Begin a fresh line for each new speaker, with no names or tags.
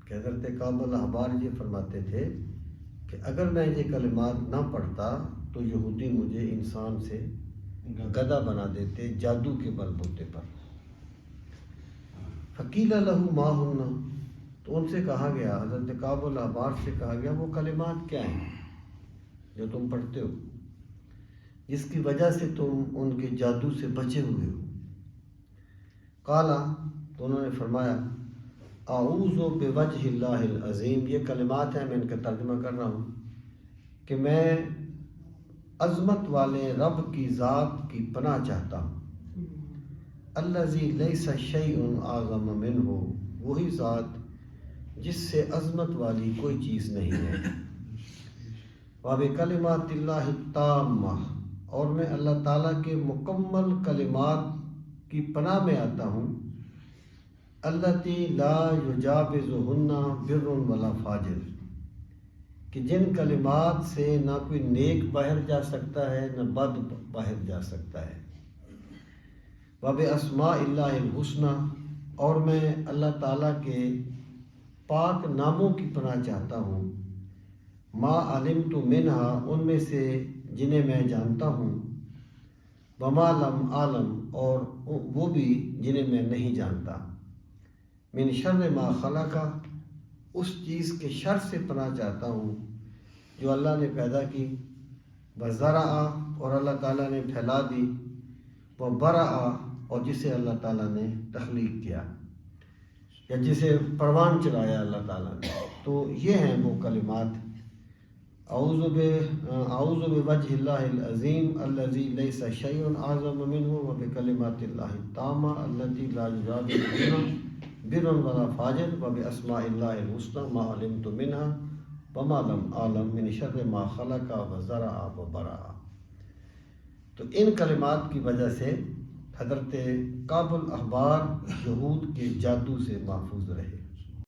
کہ حضرت کعب الاحبار یہ فرماتے تھے کہ اگر میں یہ کلمات نہ پڑھتا تو یہودی مجھے انسان سے گدھا بنا دیتے جادو کے بل بوتے پر۔ فقیل لہ ما ہن، تو ان سے کہا گیا، حضرت کعب الاحبار سے کہا گیا وہ کلمات کیا ہیں جو تم پڑھتے ہو جس کی وجہ سے تم ان کے جادو سے بچے ہوئے ہو؟ قالا، تو انہوں نے فرمایا اعوذ بوجہ اللہ العظیم، یہ کلمات ہیں، میں ان کا ترجمہ کر رہا ہوں کہ میں عظمت والے رب کی ذات کی پناہ چاہتا ہوں، الذی لیس شیء اعظم منہ، وہی ذات جس سے عظمت والی کوئی چیز نہیں ہے، وبکلمات اللہ التامہ، اور میں اللہ تعالیٰ کے مکمل کلمات کی پناہ میں آتا ہوں، التی لا یجاوزہن بر ولا فاجر، کہ جن کلمات سے نہ کوئی نیک باہر جا سکتا ہے نہ بد باہر جا سکتا ہے، وباسماء اللہ الحسنی، اور میں اللہ تعالیٰ کے پاک ناموں کی پناہ چاہتا ہوں، ما علمت منہا، ان میں سے جنہیں میں جانتا ہوں، وما لم عالم، اور وہ بھی جنہیں میں نہیں جانتا، من شر ما خلق، اس چیز کے شر سے پناہ چاہتا ہوں جو اللہ نے پیدا کی، وزرع، اور اللہ تعالیٰ نے پھیلا دی، وبرع، اور جسے اللہ تعالیٰ نے تخلیق کیا یا جسے پروان چڑھایا اللہ تعالیٰ نے۔ تو یہ ہیں وہ کلمات، اعوذ بوجہ اللہ العظیم الذی لیس شیء اعظم منہ، وبکلمات اللہ التامہ التی لا یجاوزہن بر ولا فاجر، وباسماء اللہ الحسنی ما علمت منہا وما لم اعلم، من شر ما خلق وزرع وبرع۔ تو ان کلمات کی وجہ سے حضرت کعب الاحبار یہود کے جادو سے محفوظ رہے۔